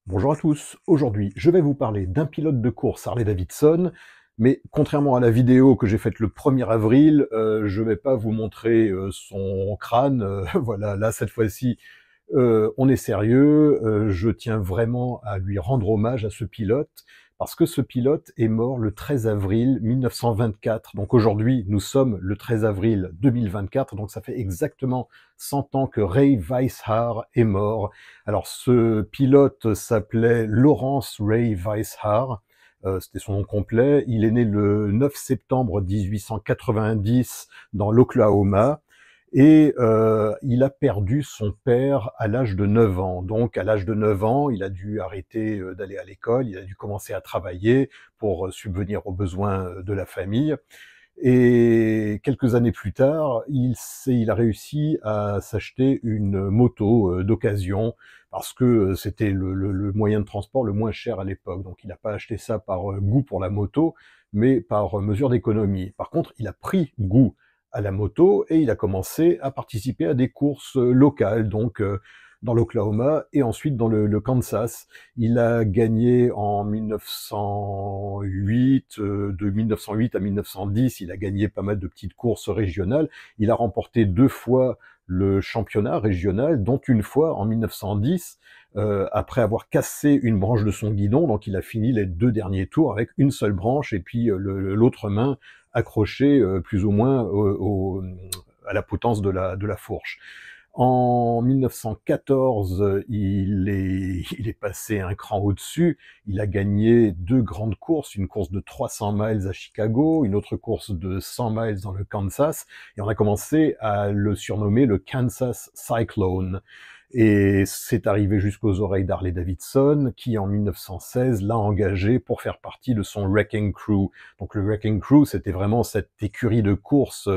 Bonjour à tous, aujourd'hui je vais vous parler d'un pilote de course Harley-Davidson, mais contrairement à la vidéo que j'ai faite le 1er avril, je vais pas vous montrer son crâne, voilà, là cette fois-ci on est sérieux, je tiens vraiment à lui rendre hommage à ce pilote, parce que ce pilote est mort le 13 avril 1924. Donc aujourd'hui, nous sommes le 13 avril 2024, donc ça fait exactement 100 ans que Ray Weishar est mort. Alors ce pilote s'appelait Lawrence Ray Weishar, c'était son nom complet. Il est né le 9 septembre 1890 dans l'Oklahoma. Et il a perdu son père à l'âge de 9 ans. Donc à l'âge de 9 ans, il a dû arrêter d'aller à l'école, il a dû commencer à travailler pour subvenir aux besoins de la famille. Et quelques années plus tard, il a réussi à s'acheter une moto d'occasion, parce que c'était le moyen de transport le moins cher à l'époque. Donc il n'a pas acheté ça par goût pour la moto, mais par mesure d'économie. Par contre, il a pris goût à la moto et il a commencé à participer à des courses locales, donc dans l'Oklahoma et ensuite dans le Kansas. Il a gagné en 1908, de 1908 à 1910, il a gagné pas mal de petites courses régionales. Il a remporté 2 fois le championnat régional, dont une fois en 1910, après avoir cassé une branche de son guidon. Donc il a fini les 2 derniers tours avec une seule branche et puis l'autre main accrochée plus ou moins à la potence de la fourche. En 1914, il est passé un cran au-dessus. Il a gagné 2 grandes courses, une course de 300 miles à Chicago, une autre course de 100 miles dans le Kansas, et on a commencé à le surnommer le Kansas Cyclone. Et c'est arrivé jusqu'aux oreilles d'Harley-Davidson, qui en 1916 l'a engagé pour faire partie de son Wrecking Crew. Donc le Wrecking Crew, c'était vraiment cette écurie de course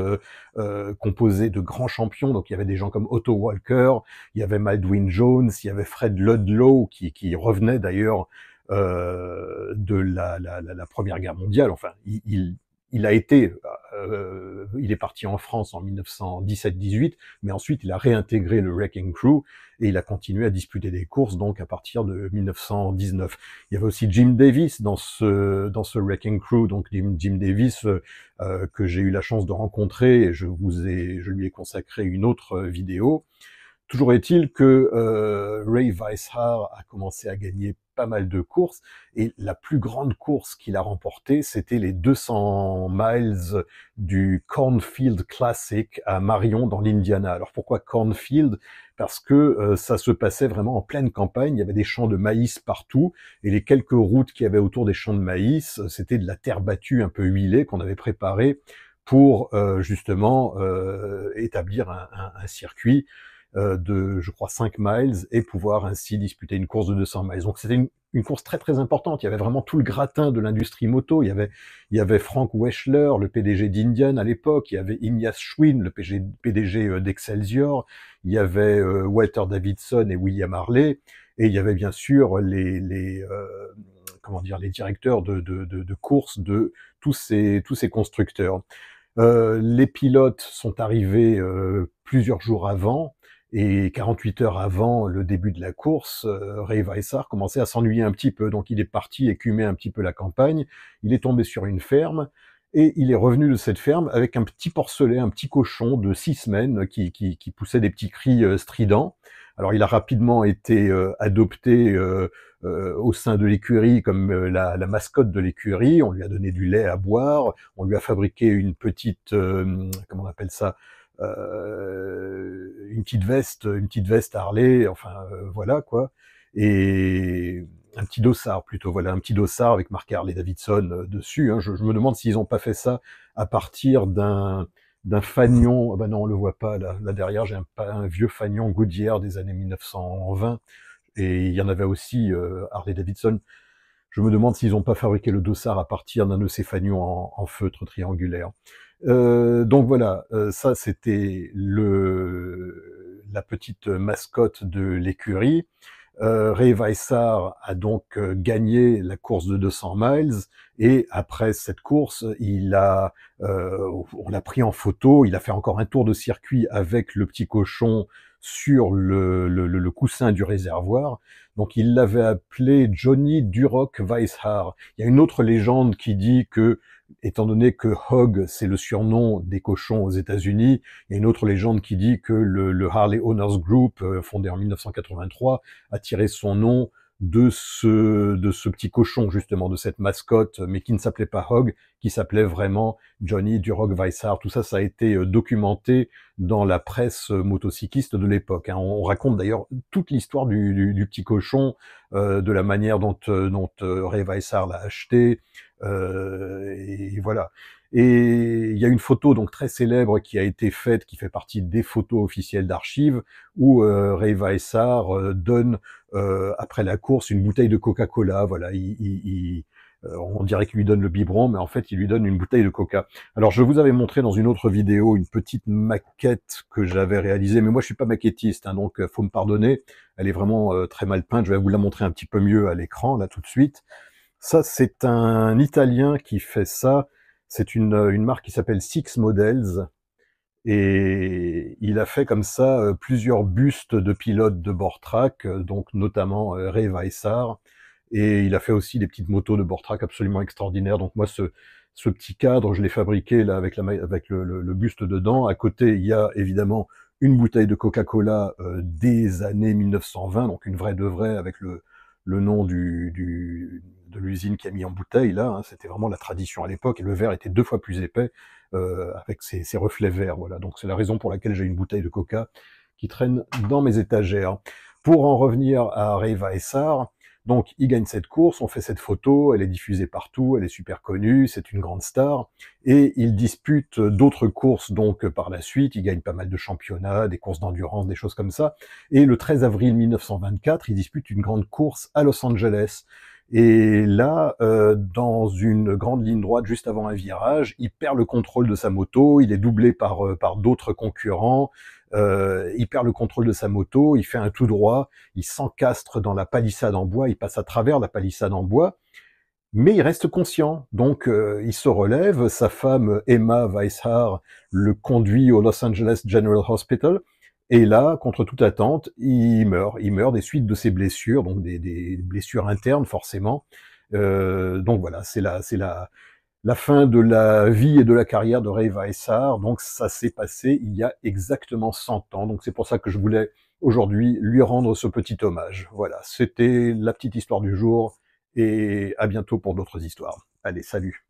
composée de grands champions. Donc il y avait des gens comme Otto Walker, il y avait Maldwin Jones, il y avait Fred Ludlow, qui revenait d'ailleurs de la Première Guerre mondiale. Enfin, il a été, il est parti en France en 1917-18, mais ensuite il a réintégré le Wrecking Crew et il a continué à disputer des courses donc à partir de 1919. Il y avait aussi Jim Davis dans ce Wrecking Crew, donc Jim Davis que j'ai eu la chance de rencontrer et je lui ai consacré une autre vidéo. Toujours est-il que Ray Weishar a commencé à gagner pas mal de courses, et la plus grande course qu'il a remportée, c'était les 200 miles du Cornfield Classic à Marion, dans l'Indiana. Alors pourquoi Cornfield? Parce que ça se passait vraiment en pleine campagne, il y avait des champs de maïs partout, et les quelques routes qu'il y avait autour des champs de maïs, c'était de la terre battue un peu huilée qu'on avait préparée pour justement établir un circuit de, je crois, 5 miles et pouvoir ainsi disputer une course de 200 miles. Donc c'était une course très très importante. Il y avait vraiment tout le gratin de l'industrie moto. Il y avait Frank Weschler, le PDG d'Indian à l'époque. Il y avait Ignaz Schwinn, le PDG d'Excelsior. Il y avait Walter Davidson et William Harley. Et il y avait bien sûr comment dire, les directeurs de course de tous ces constructeurs. Les pilotes sont arrivés plusieurs jours avant, et 48 heures avant le début de la course, Ray Weishar commençait à s'ennuyer un petit peu, donc il est parti écumer un petit peu la campagne, il est tombé sur une ferme, et il est revenu de cette ferme avec un petit porcelet, un petit cochon de 6 semaines qui poussait des petits cris stridents. Alors il a rapidement été adopté au sein de l'écurie comme la mascotte de l'écurie. On lui a donné du lait à boire, on lui a fabriqué une petite, comment on appelle ça, une petite veste Harley, enfin voilà quoi, et un petit dossard plutôt, voilà, un petit dossard avec marqué Harley Davidson dessus. Hein. Je me demande s'ils n'ont pas fait ça à partir d'un fanion. Ah ben non, on le voit pas là derrière. J'ai un vieux fanion Goodyear des années 1920, et il y en avait aussi Harley Davidson. Je me demande s'ils n'ont pas fabriqué le dossard à partir d'un de ces fanions en feutre triangulaire. Donc voilà, ça c'était la petite mascotte de l'écurie. Ray Weishar a donc gagné la course de 200 miles, et après cette course, on l'a pris en photo, il a fait encore un tour de circuit avec le petit cochon sur le coussin du réservoir. Donc il l'avait appelé Johnny Durock Weishar. Il y a une autre légende qui dit que, étant donné que Hog, c'est le surnom des cochons aux États-Unis, il y a une autre légende qui dit que le Harley Owners Group, fondé en 1983, a tiré son nom de ce petit cochon, justement, de cette mascotte, mais qui ne s'appelait pas Hog, qui s'appelait vraiment Johnny Durock Weishar. Tout ça, ça a été documenté dans la presse motocycliste de l'époque. Hein. On raconte d'ailleurs toute l'histoire du petit cochon, de la manière dont Ray Weishar l'a acheté, et voilà. Et il y a une photo donc très célèbre qui a été faite, qui fait partie des photos officielles d'archives, où Ray Weishar donne après la course une bouteille de Coca-Cola. Voilà, on dirait qu'il lui donne le biberon, mais en fait il lui donne une bouteille de Coca. Alors je vous avais montré dans une autre vidéo une petite maquette que j'avais réalisée, mais moi je suis pas maquettiste, hein, donc faut me pardonner. Elle est vraiment très mal peinte. Je vais vous la montrer un petit peu mieux à l'écran là tout de suite. Ça c'est un Italien qui fait ça. C'est une marque qui s'appelle Six Models, et il a fait comme ça plusieurs bustes de pilotes de bord track, donc notamment Ray Weishar, et il a fait aussi des petites motos de bord track absolument extraordinaires. Donc moi, ce petit cadre, je l'ai fabriqué là avec le buste dedans. À côté, il y a évidemment une bouteille de Coca-Cola des années 1920, donc une vraie de vraie, avec le nom de l'usine qui a mis en bouteille là. Hein. C'était vraiment la tradition à l'époque, et le verre était 2 fois plus épais, avec ses reflets verts. Voilà, donc c'est la raison pour laquelle j'ai une bouteille de Coca qui traîne dans mes étagères. Pour en revenir à Ray Weishar, donc il gagne cette course, on fait cette photo, elle est diffusée partout, elle est super connue, c'est une grande star, et il dispute d'autres courses donc par la suite. Il gagne pas mal de championnats, des courses d'endurance, des choses comme ça, et le 13 avril 1924, il dispute une grande course à Los Angeles. Et là, dans une grande ligne droite, juste avant un virage, il perd le contrôle de sa moto, il est doublé par d'autres concurrents, il perd le contrôle de sa moto, il fait un tout droit, il s'encastre dans la palissade en bois, il passe à travers la palissade en bois, mais il reste conscient. Donc il se relève, sa femme Emma Weishar le conduit au Los Angeles General Hospital, et là, contre toute attente, il meurt des suites de ses blessures, donc des blessures internes forcément. Donc voilà, c'est la fin de la vie et de la carrière de Ray Weishar. Donc ça s'est passé il y a exactement 100 ans. Donc c'est pour ça que je voulais aujourd'hui lui rendre ce petit hommage. Voilà, c'était la petite histoire du jour, et à bientôt pour d'autres histoires. Allez, salut!